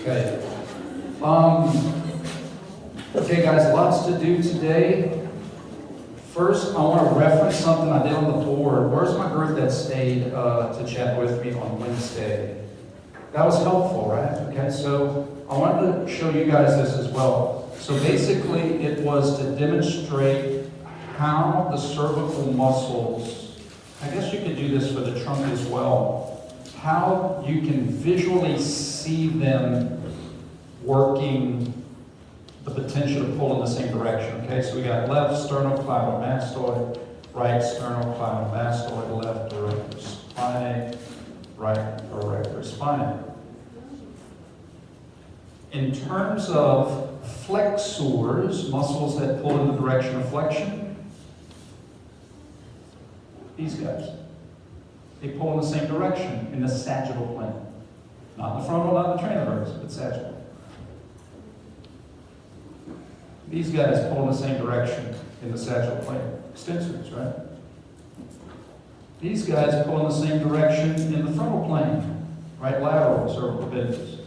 Okay. Okay, guys, lots to do today. First, I want to reference something I did on the board. Where's my group that stayed to chat with me on Wednesday? That was helpful, right? Okay, so I wanted to show you guys this as well. So basically, it was to demonstrate how the cervical muscles, I guess you could do this for the trunk as well, how you can visually see them working the potential to pull in the same direction. Okay, so we got left sternocleidomastoid, right sternocleidomastoid, left erector spinae, right erector spinae. In terms of flexors, muscles that pull in the direction of flexion, these guys, they pull in the same direction in the sagittal plane. Not in the frontal, not in the transverse, but sagittal. These guys pull in the same direction in the sagittal plane. Extensors, right? These guys pull in the same direction in the frontal plane. Right lateral, cervical benders.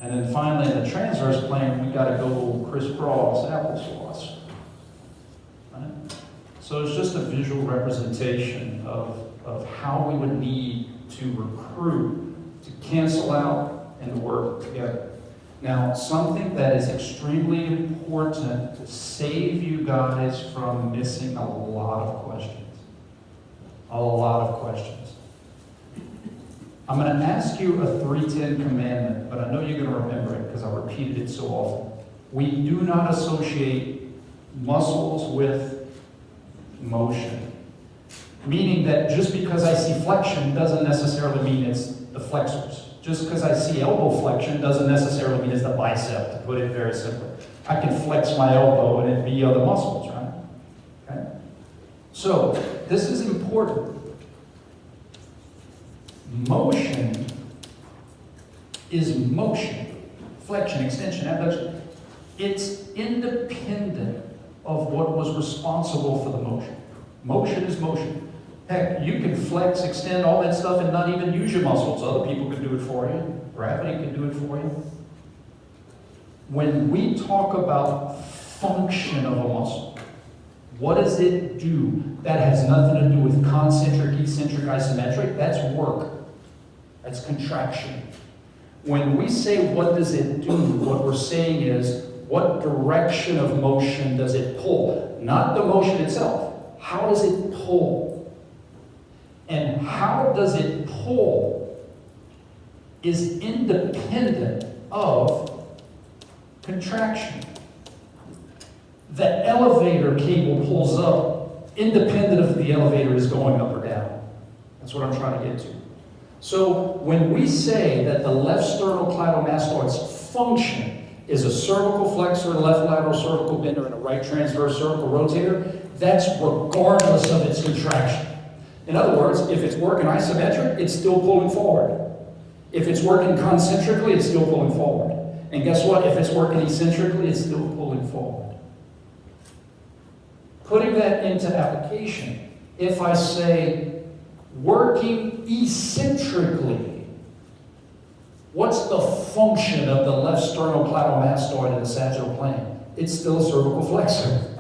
And then finally, in the transverse plane, we've got to go crisscross applesauce. Right? So it's just a visual representation of how we would need to recruit, to cancel out, and to work together. Now, something that is extremely important to save you guys from missing a lot of questions. A lot of questions. I'm going to ask you a 3:10 commandment, but I know you're going to remember it because I repeated it so often. We do not associate muscles with motion. Meaning that just because I see flexion doesn't necessarily mean it's the flexors. Just because I see elbow flexion doesn't necessarily mean it's the bicep, to put it very simply. I can flex my elbow and it be other muscles, right? Okay? So, this is important. Motion is motion. Flexion, extension, abduction. It's independent of what was responsible for the motion. Motion is motion. Heck, you can flex, extend, all that stuff and not even use your muscles. Other people can do it for you. Gravity can do it for you. When we talk about function of a muscle, what does it do? That has nothing to do with concentric, eccentric, isometric. That's work. That's contraction. When we say what does it do, what we're saying is what direction of motion does it pull? Not the motion itself. How does it pull? And how does it pull is independent of contraction. The elevator cable pulls up independent of the elevator is going up or down. That's what I'm trying to get to. So when we say that the left sternocleidomastoid's function is a cervical flexor, left lateral cervical bender, and a right transverse cervical rotator, that's regardless of its contraction. In other words, if it's working isometric, it's still pulling forward. If it's working concentrically, it's still pulling forward. And guess what? If it's working eccentrically, it's still pulling forward. Putting that into application, if I say working eccentrically, what's the function of the left sternocleidomastoid in the sagittal plane? It's still a cervical flexor.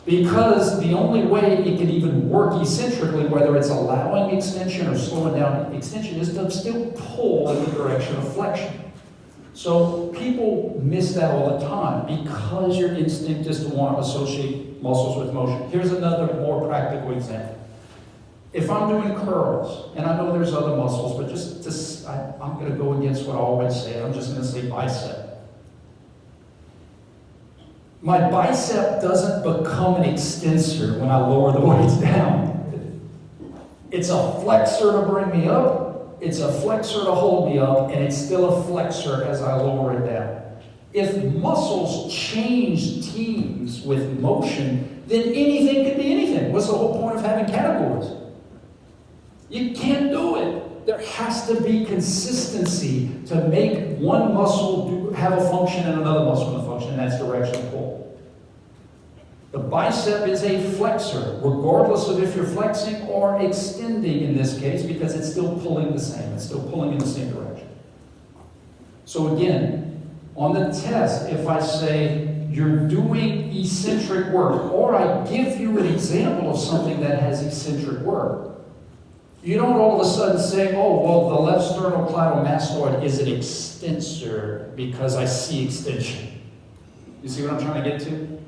Because the only way it can even work eccentrically, whether it's allowing extension or slowing down extension, is to still pull in the direction of flexion. So people miss that all the time because your instinct is to want to associate muscles with motion. Here's another more practical example. If I'm doing curls, and I know there's other muscles, but I'm going to go against what I always say. I'm just going to say bicep. My bicep doesn't become an extensor when I lower the weights down. It's a flexor to bring me up, it's a flexor to hold me up, and it's still a flexor as I lower it down. If muscles change teams with motion, then anything could be anything. What's the whole point of having categories? You can't do it. There has to be consistency to make one muscle have a function and another muscle have a function, and that's directional pull. The bicep is a flexor, regardless of if you're flexing or extending in this case, because it's still pulling the same. It's still pulling in the same direction. So again, on the test, if I say you're doing eccentric work, or I give you an example of something that has eccentric work, you don't all of a sudden say, oh, well, the left sternocleidomastoid is an extensor because I see extension. You see what I'm trying to get to?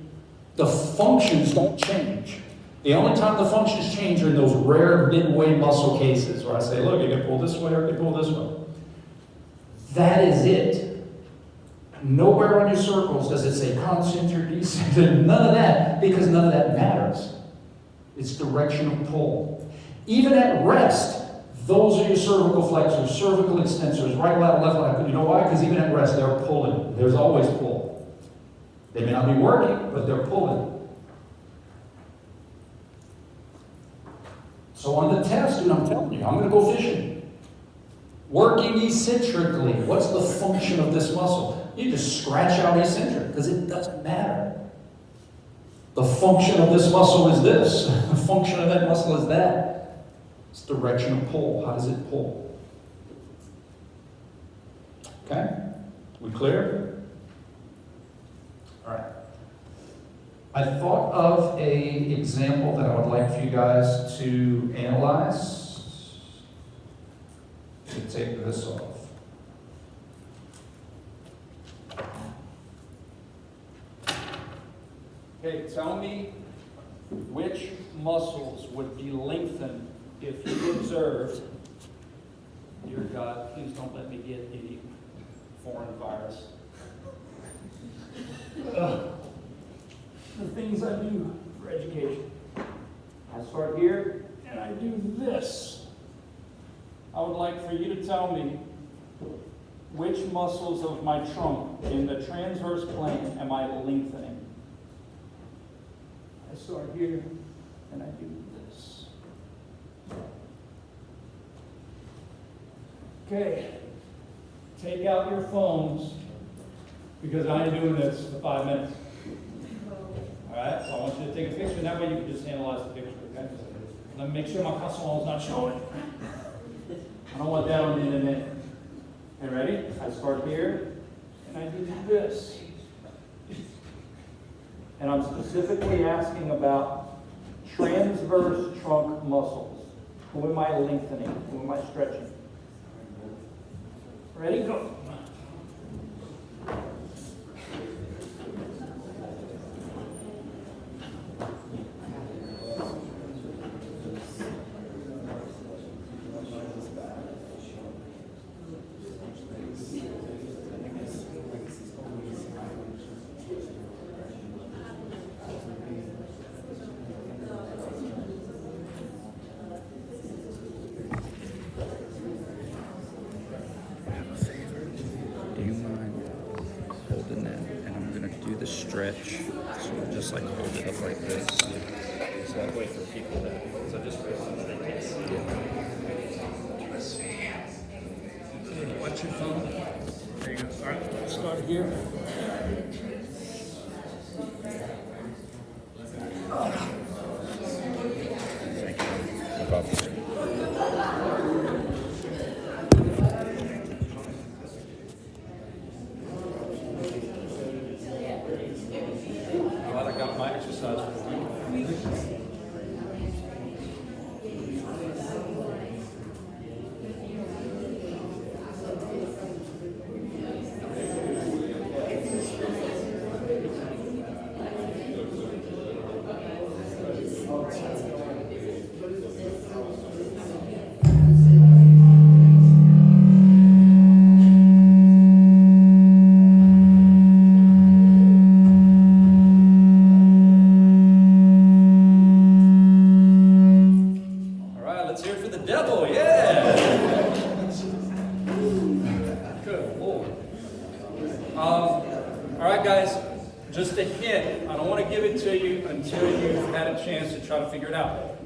The functions don't change. The only time the functions change are in those rare midway muscle cases where I say, look, you can pull this way or you can pull this way. That is it. Nowhere on your circles does it say constant or descendant. None of that, because none of that matters. It's directional pull. Even at rest, those are your cervical flexors, cervical extensors, right, left, left, left. You know why? Because even at rest, they're pulling. There's always pull. They may not be working, but they're pulling. So on the test, dude, I'm telling you, I'm going to go fishing. Working eccentrically. What's the function of this muscle? You just scratch out eccentric, because it doesn't matter. The function of this muscle is this. The function of that muscle is that. It's direction of pull. How does it pull? Okay? We clear? All right. I thought of an example that I would like for you guys to analyze. To take this off. Okay, tell me which muscles would be lengthened if you observed, dear God, please don't let me get any foreign virus. The things I do for education. I start here and I do this. I would like for you to tell me which muscles of my trunk in the transverse plane am I lengthening. I start here and I do this. Okay, take out your phones because I ain't doing this for 5 minutes. All right, so I want you to take a picture, and that way you can just analyze the picture, okay? Let me make sure my customer is not showing. I don't want that on the internet. Okay, ready? I start here, and I do this. And I'm specifically asking about transverse trunk muscles. Who am I lengthening? Who am I stretching? Ready? Go. Stretch, so just like hold it up like this. So that way for people that, so just watch your phone. There you go. All right, let's start here. Thank you. No problem.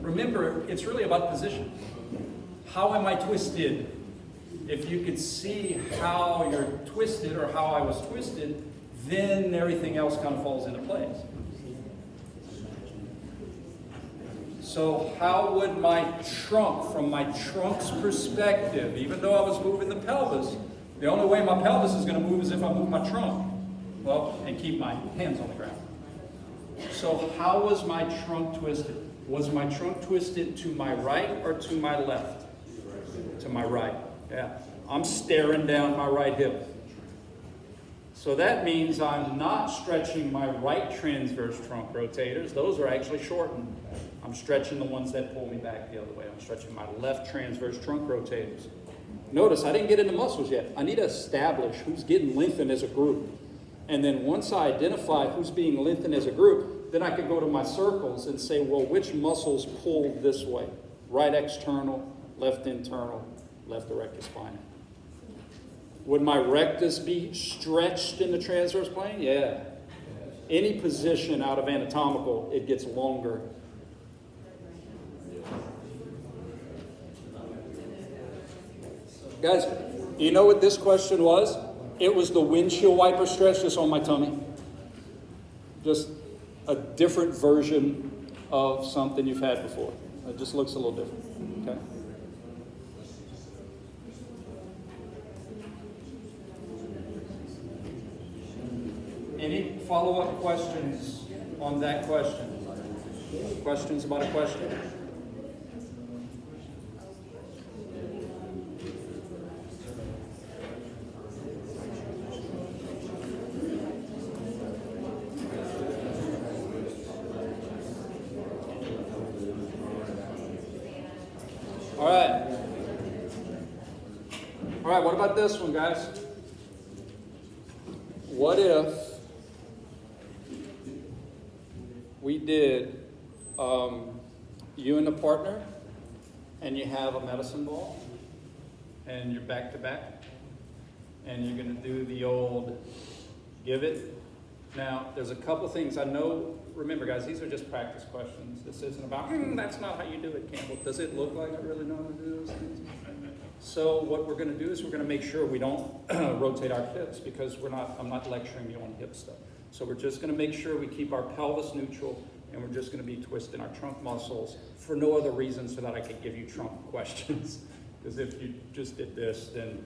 Remember, it's really about position. How am I twisted? If you could see how you're twisted or how I was twisted, then everything else kind of falls into place. So how would my trunk, from my trunk's perspective, even though I was moving the pelvis, the only way my pelvis is going to move is if I move my trunk. Well, and keep my hands on the ground. So how was my trunk twisted? Was my trunk twisted to my right or to my left? To my right. Yeah. I'm staring down my right hip. So that means I'm not stretching my right transverse trunk rotators. Those are actually shortened. I'm stretching the ones that pull me back the other way. I'm stretching my left transverse trunk rotators. Notice I didn't get into muscles yet. I need to establish who's getting lengthened as a group. And then once I identify who's being lengthened as a group, then I could go to my circles and say, well, which muscles pull this way? Right external, left internal, left erector spinal. Would my rectus be stretched in the transverse plane? Yeah. Any position out of anatomical, it gets longer. Guys, you know what this question was? It was the windshield wiper stretch just on my tummy. Just a different version of something you've had before. It just looks a little different, okay? Any follow-up questions on that question? Questions about a question? All right, what about this one, guys? What if we did you and the partner, and you have a medicine ball, and you're back to back, and you're going to do the old give it. Now, there's a couple things I know. Remember, guys, these are just practice questions. This isn't about, that's not how you do it, Campbell. Does it look like I really know how to do those things? So what we're going to do is we're going to make sure we don't rotate our hips, because I'm not lecturing you on hip stuff. So we're just going to make sure we keep our pelvis neutral, and we're just going to be twisting our trunk muscles for no other reason so that I could give you trunk questions. Because if you just did this, then,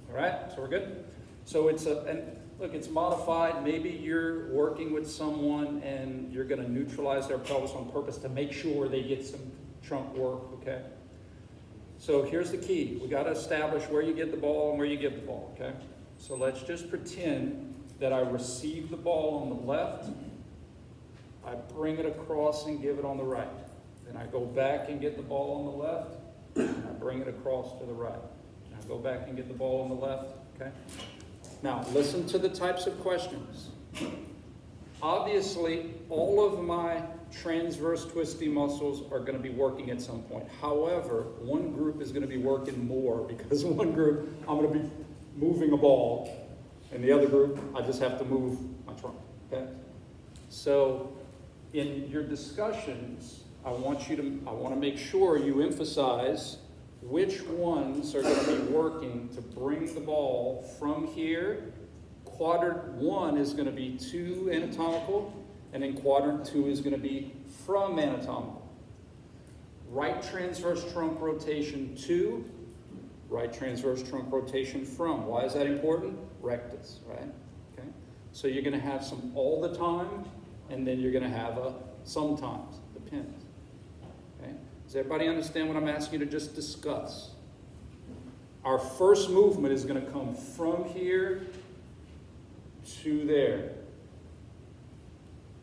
all right, so we're good? So it's modified. Maybe you're working with someone and you're going to neutralize their pelvis on purpose to make sure they get some trunk work, okay? So here's the key. We got to establish where you get the ball and where you give the ball, okay? So let's just pretend that I receive the ball on the left. I bring it across and give it on the right. Then I go back and get the ball on the left. And I bring it across to the right. And I go back and get the ball on the left, okay? Now, listen to the types of questions. Obviously, all of my transverse twisting muscles are going to be working at some point. However, one group is going to be working more, because one group, I'm going to be moving a ball, and the other group, I just have to move my trunk, okay? So, in your discussions, I want to make sure you emphasize which ones are going to be working to bring the ball from here. Quadrant 1 is going to be to anatomical, and then quadrant 2 is going to be from anatomical. Right transverse trunk rotation to, right transverse trunk rotation from. Why is that important? Rectus, right? Okay. So you're going to have some all the time, and then you're going to have a sometimes, depends. Okay. Does everybody understand what I'm asking you to just discuss? Our first movement is going to come from here to there.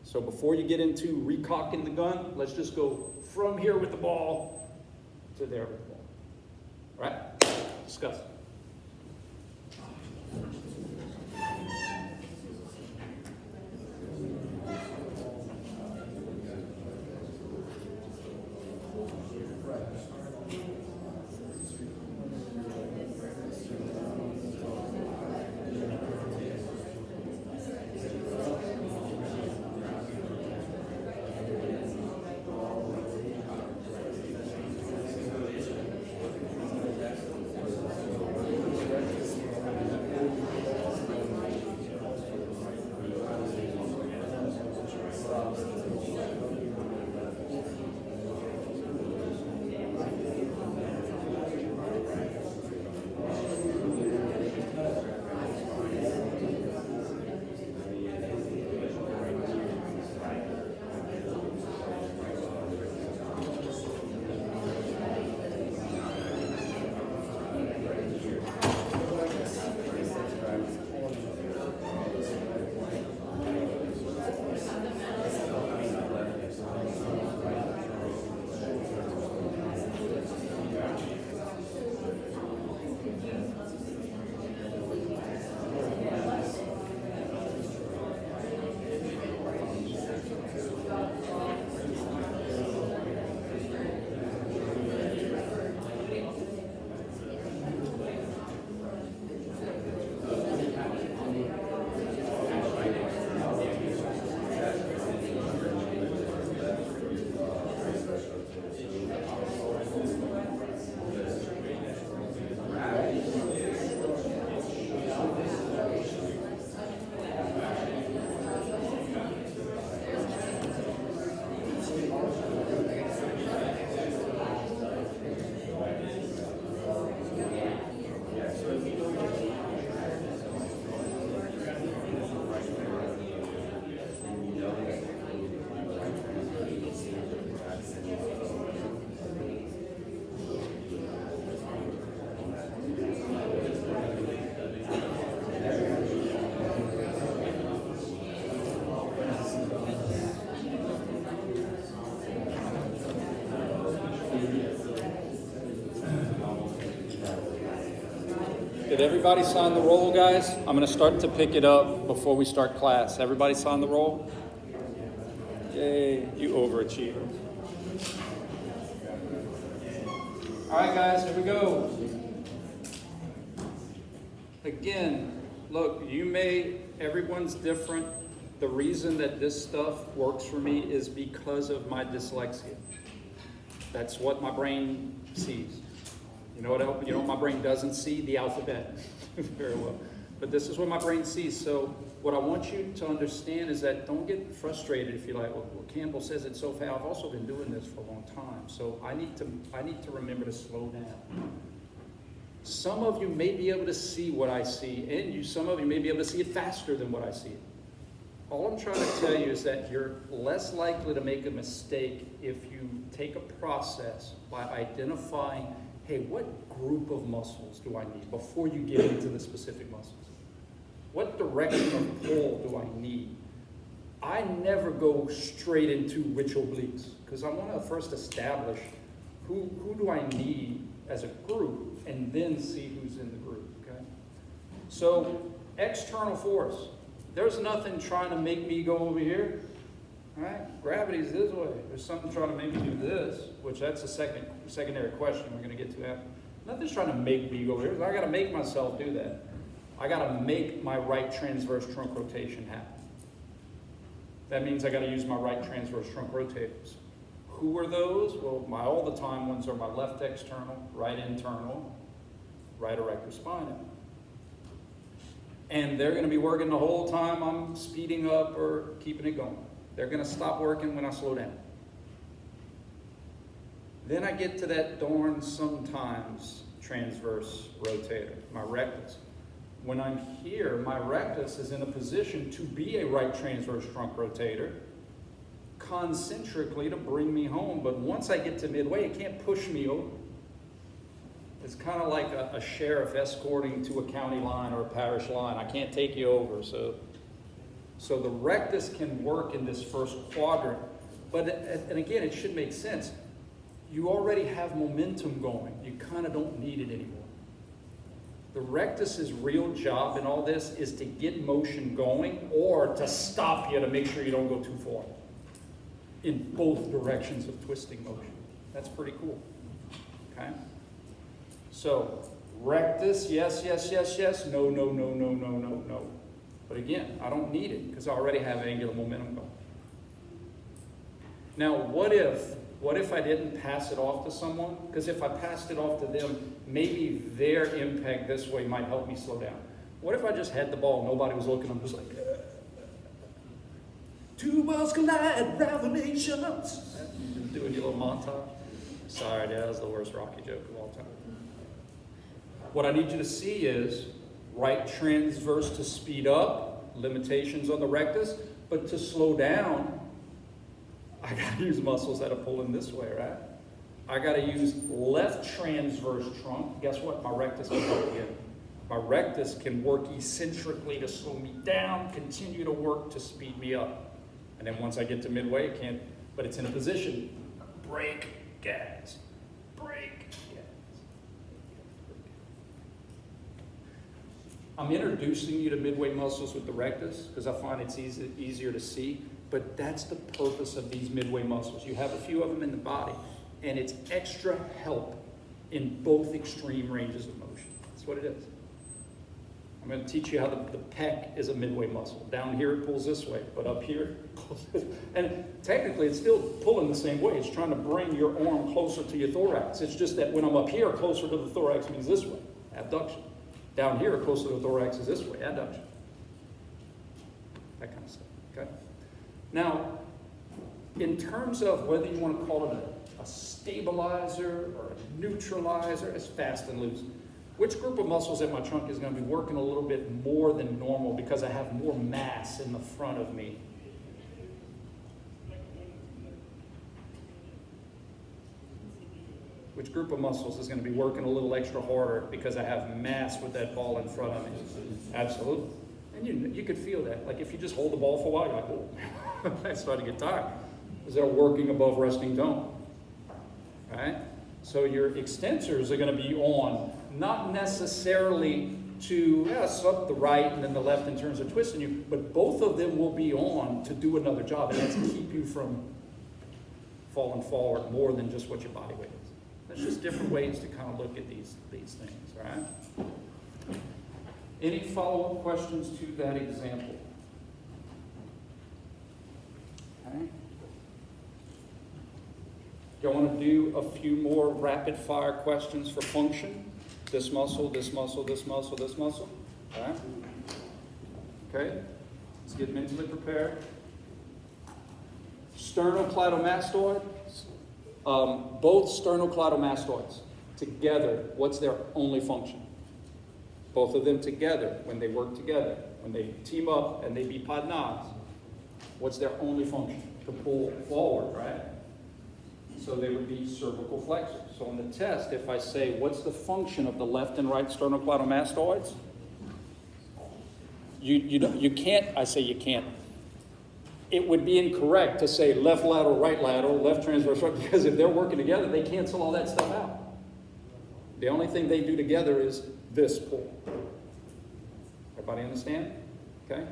So before you get into recocking the gun, let's just go from here with the ball to there with the ball. All right? Discuss. Did everybody sign the roll, guys? I'm going to start to pick it up before we start class. Everybody sign the roll? Yay, you overachiever. All right, guys, here we go. Again, look, everyone's different. The reason that this stuff works for me is because of my dyslexia. That's what my brain sees. You know what my brain doesn't see? The alphabet. Very well. But this is what my brain sees. So what I want you to understand is that don't get frustrated if you're like, well, Campbell says it so fast. I've also been doing this for a long time. So I need to remember to slow down. Some of you may be able to see what I see, and some of you may be able to see it faster than what I see it. All I'm trying to tell you is that you're less likely to make a mistake if you take a process by identifying, hey, what group of muscles do I need before you get into the specific muscles? What direction of pull do I need? I never go straight into which obliques, because I want to first establish who do I need as a group, and then see who's in the group, okay? So, external force. There's nothing trying to make me go over here, right? Gravity's this way. There's something trying to make me do this, which that's a secondary question we're going to get to after. Nothing's trying to make me go over here. I got to make myself do that. I got to make my right transverse trunk rotation happen. That means I got to use my right transverse trunk rotators. Who are those? Well, my all the time ones are my left external, right internal, right erector spinal. And they're going to be working the whole time I'm speeding up or keeping it going. They're going to stop working when I slow down. Then I get to that darn sometimes transverse rotator, my rectus. When I'm here, my rectus is in a position to be a right transverse trunk rotator, concentrically to bring me home. But once I get to midway, it can't push me over. It's kind of like a sheriff escorting to a county line or a parish line. I can't take you over. So the rectus can work in this first quadrant. But, and again, it should make sense. You already have momentum going. You kind of don't need it anymore. The rectus's real job in all this is to get motion going or to stop you to make sure you don't go too far in both directions of twisting motion. That's pretty cool. Okay? So, rectus, yes, yes, yes, yes, no, no, no, no, no, no, no. But again, I don't need it because I already have angular momentum going. Now, what if I didn't pass it off to someone? Because if I passed it off to them, maybe their impact this way might help me slow down. What if I just had the ball, nobody was looking, I'm just like, two balls collide, revelations. Doing your little montage. Sorry, that was the worst Rocky joke of all time. What I need you to see is right transverse to speed up, limitations on the rectus, but to slow down, I got to use muscles that are pulling this way, right? I got to use left transverse trunk. Guess what? My rectus can help again. My rectus can work eccentrically to slow me down, continue to work to speed me up. And then once I get to midway, it can't, but it's in a position. Brake, gas, brake, gas. I'm introducing you to midway muscles with the rectus because I find it's easier to see, but that's the purpose of these midway muscles. You have a few of them in the body, and it's extra help in both extreme ranges of motion. That's what it is. I'm going to teach you how the pec is a midway muscle. Down here it pulls this way, but up here it pulls this way. And technically it's still pulling the same way. It's trying to bring your arm closer to your thorax. It's just that when I'm up here, closer to the thorax means this way, abduction. Down here, closer to the thorax is this way, adduction. That kind of stuff, okay? Now, in terms of whether you want to call it a stabilizer or a neutralizer, it's fast and loose. Which group of muscles at my trunk is going to be working a little bit more than normal because I have more mass in the front of me? Which group of muscles is going to be working a little extra harder because I have mass with that ball in front of me? Absolutely. And you could feel that. Like if you just hold the ball for a while, you're like, oh, I started to get tired. Because they're working above resting tone. Right? So your extensors are going to be on, not necessarily to up the right and then the left in terms of twisting you, but both of them will be on to do another job, and that's to keep you from falling forward more than just what your body weight is. There's just different ways to kind of look at these things, all right? Any follow-up questions to that example? Okay. Y'all want to do a few more rapid-fire questions for function? This muscle, this muscle, this muscle, this muscle. All right? Okay. Let's get mentally prepared. Sternocleidomastoid. Both sternocleidomastoids together, what's their only function? Both of them together, when they work together, when they team up and they be bipodnads, what's their only function? To pull forward, right? So they would be cervical flexors. So on the test, if I say, what's the function of the left and right sternocleidomastoids? You can't, I say you can't. It would be incorrect to say left lateral, left transverse, right, because if they're working together, they cancel all that stuff out. The only thing they do together is this pull. Everybody understand? Okay?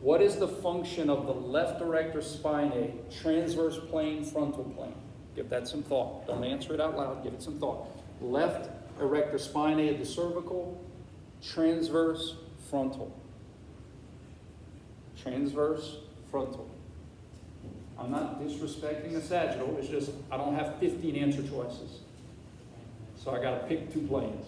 What is the function of the left erector spinae, transverse plane, frontal plane? Give that some thought. Don't answer it out loud. Give it some thought. Left erector spinae of the cervical, transverse frontal. Transverse frontal. I'm not disrespecting the sagittal. It's just I don't have 15 answer choices. So I got to pick two planes.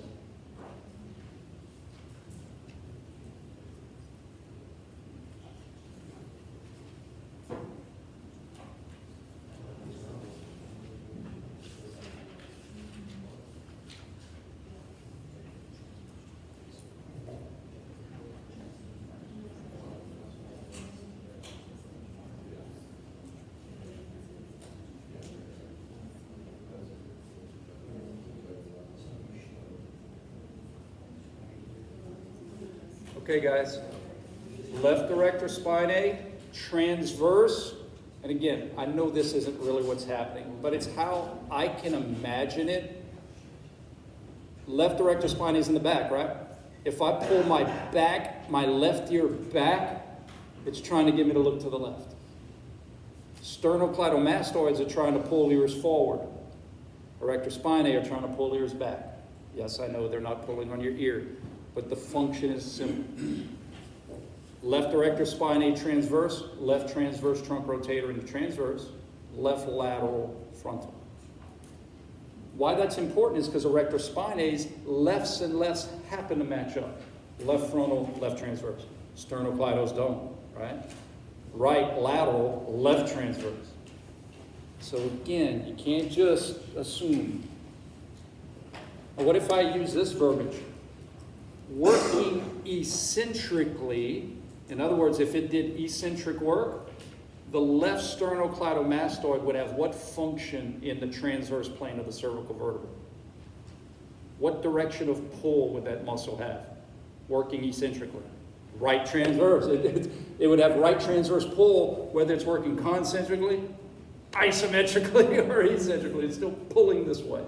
Okay, guys. Left erector spinae, transverse. And again, I know this isn't really what's happening, but it's how I can imagine it. Left erector spinae is in the back, right? If I pull my back, my left ear back, it's trying to get me to look to the left. Sternocleidomastoids are trying to pull ears forward. Erector spinae are trying to pull ears back. Yes, I know they're not pulling on your ear, but the function is simple. Left erector spinae transverse, left transverse trunk rotator into transverse, left lateral frontal. Why that's important is because erector spinae's lefts and lefts happen to match up. Left frontal, left transverse. Sternocleidos don't, right? Right lateral, left transverse. So again, you can't just assume. Now what if I use this verbiage? Working eccentrically, in other words, if it did eccentric work, the left sternocleidomastoid would have what function in the transverse plane of the cervical vertebra? What direction of pull would that muscle have, working eccentrically? Right transverse. It would have right transverse pull, whether it's working concentrically, isometrically, or eccentrically. It's still pulling this way.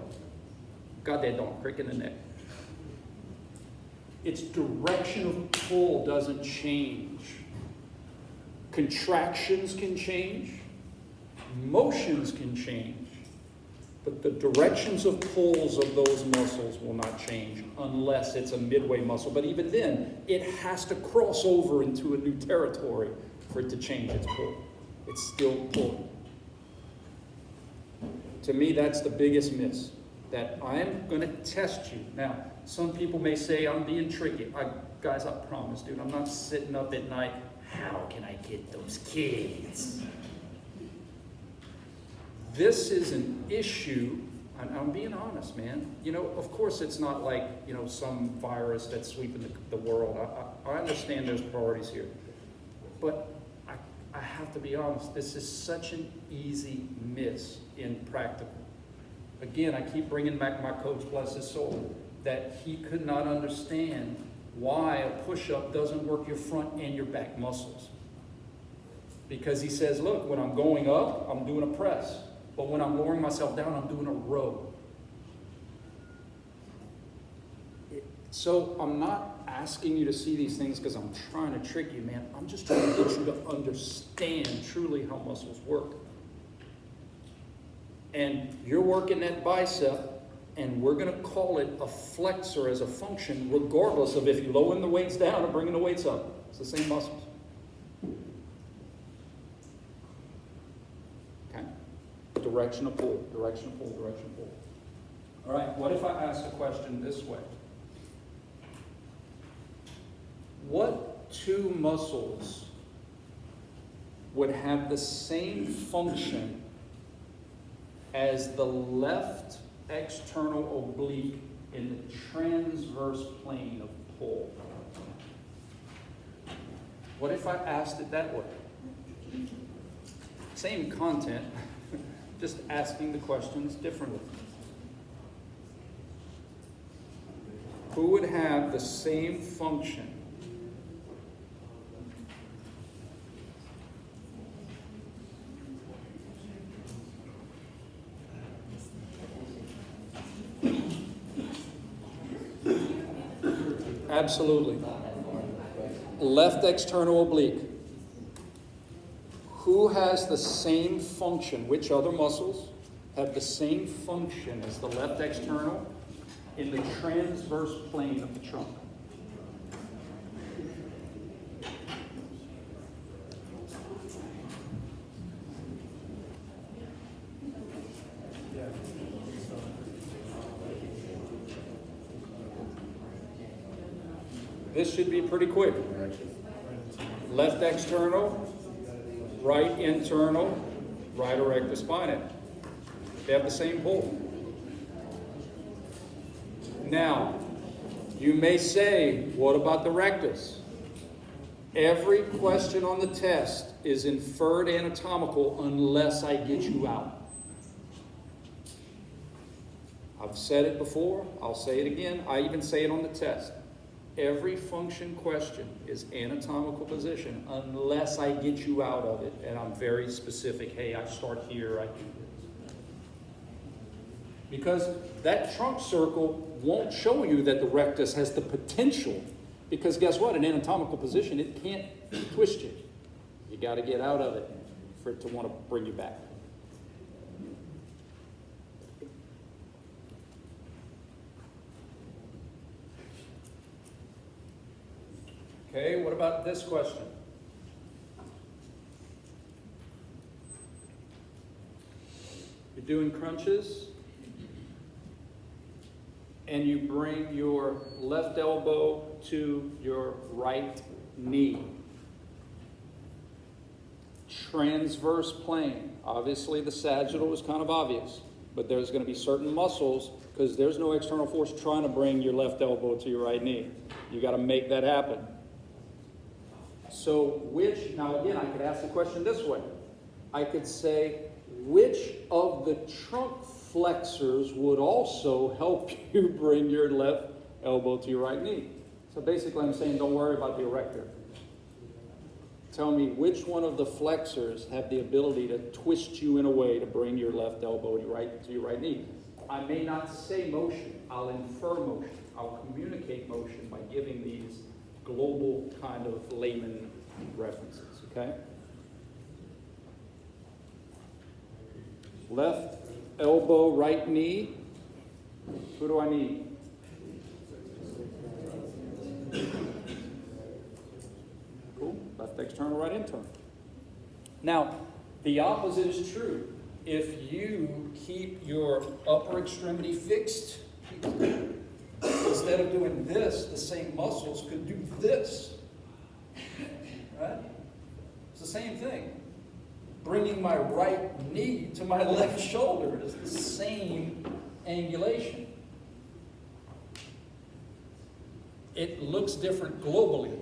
God, that don't crick in the neck. Its direction of pull doesn't change. Contractions can change. Motions can change. But the directions of pulls of those muscles will not change unless it's a midway muscle. But even then, it has to cross over into a new territory for it to change its pull. It's still pulling. To me, that's the biggest miss. That I'm going to test you. Now, some people may say I'm being tricky. Guys, I promise, dude, I'm not sitting up at night, how can I get those kids? This is an issue, and I'm being honest, man. You know, of course it's not like, you know, some virus that's sweeping the world. I understand there's priorities here. But I have to be honest, this is such an easy miss in practical. Again, I keep bringing back my coach, bless his soul, that he could not understand why a push-up doesn't work your front and your back muscles. Because he says, look, when I'm going up, I'm doing a press. But when I'm lowering myself down, I'm doing a row. So I'm not asking you to see these things because I'm trying to trick you, man. I'm just trying to get you to understand truly how muscles work. And you're working that bicep, and we're going to call it a flexor as a function, regardless of if you're lowering the weights down or bringing the weights up. It's the same muscles. Okay? Direction of pull, direction of pull, direction of pull. All right, what if I ask a question this way? What two muscles would have the same function as the left external oblique in the transverse plane of pull? What if I asked it that way? Same content, just asking the questions differently. Who would have the same function Absolutely. Left external oblique. Who has the same function? Which other muscles have the same function as the left external in the transverse plane of the trunk? This should be pretty quick. Left external, right internal, right erector spinae. They have the same pull. Now, you may say, what about the rectus? Every question on the test is inferred anatomical unless I get you out. I've said it before, I'll say it again, I even say it on the test. Every function question is anatomical position unless I get you out of it and I'm very specific. Hey, I start here, I do this. Because that trunk circle won't show you that the rectus has the potential, because guess what? In anatomical position, it can't twist you. You got to get out of it for it to want to bring you back. Okay, what about this question? You're doing crunches, and you bring your left elbow to your right knee. Transverse plane. Obviously, the sagittal is kind of obvious, but there's going to be certain muscles, because there's no external force trying to bring your left elbow to your right knee. You got to make that happen. So now again, I could ask the question this way. I could say, which of the trunk flexors would also help you bring your left elbow to your right knee? So basically I'm saying, don't worry about the erector. Tell me which one of the flexors have the ability to twist you in a way to bring your left elbow to your right knee. I may not say motion, I'll infer motion. I'll communicate motion by giving these global kind of layman references, okay? Left elbow, right knee. Who do I need? Cool. Left external, right internal. Now, the opposite is true. If you keep your upper extremity fixed, instead of doing this, the same muscles could do this. Right? It's the same thing. Bringing my right knee to my left shoulder is the same angulation. It looks different globally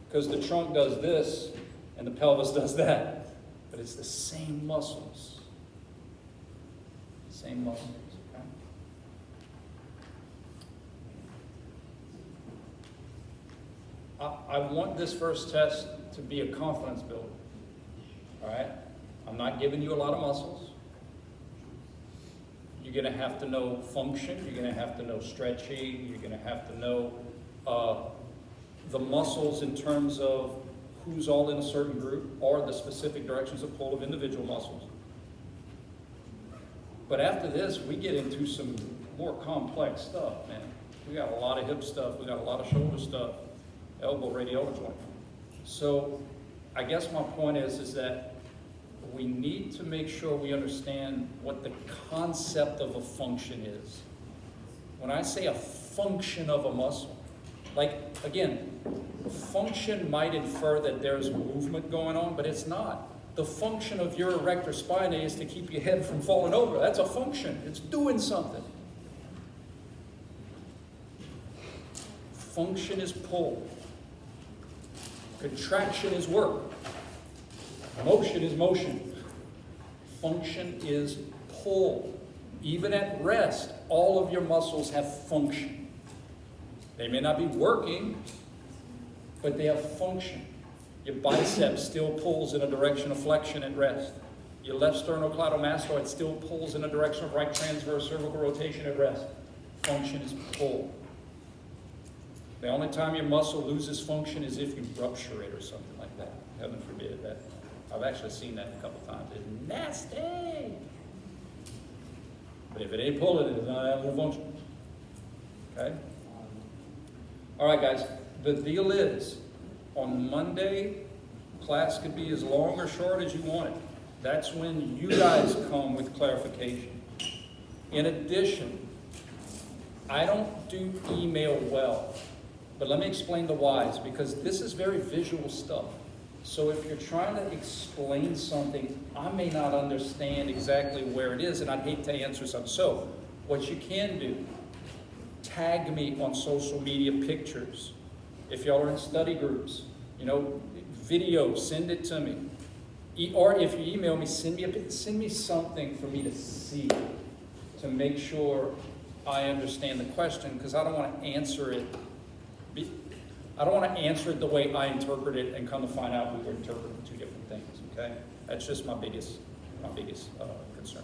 because the trunk does this and the pelvis does that, but it's the same muscles. Same muscles. Okay? I want this first test to be a confidence builder. All right? I'm not giving you a lot of muscles. You're going to have to know function. You're going to have to know stretching. You're going to have to know the muscles in terms of who's all in a certain group or the specific directions of pull of individual muscles. But after this, we get into some more complex stuff, man. We got a lot of hip stuff, we got a lot of shoulder stuff, elbow, radiolar joint. So I guess my point is that we need to make sure we understand what the concept of a function is. When I say a function of a muscle, like, again, function might infer that there's movement going on, but it's not. The function of your erector spinae is to keep your head from falling over. That's a function. It's doing something. Function is pull. Contraction is work. Motion is motion. Function is pull. Even at rest, all of your muscles have function. They may not be working, but they have function. Your biceps still pulls in a direction of flexion at rest. Your left sternocleidomastoid still pulls in a direction of right transverse cervical rotation at rest. Function is pull. The only time your muscle loses function is if you rupture it or something like that. Heaven forbid that. I've actually seen that a couple times. It's nasty. But if it ain't pulling, it does not have no function. Okay? All right, guys. The deal is, on Monday, class could be as long or short as you want it. That's when you guys come with clarification. In addition, I don't do email well, but let me explain the whys, because this is very visual stuff. So if you're trying to explain something, I may not understand exactly where it is, and I'd hate to answer something. So what you can do, tag me on social media pictures. If y'all are in study groups, you know, video, send it to me. Or if you email me, send me something for me to see, to make sure I understand the question, because I don't want to answer it. I don't want to answer it the way I interpret it and come to find out we were interpreting two different things. Okay, that's just my biggest concern.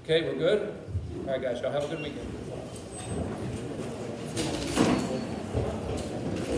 Okay, we're good. All right, guys, y'all have a good weekend.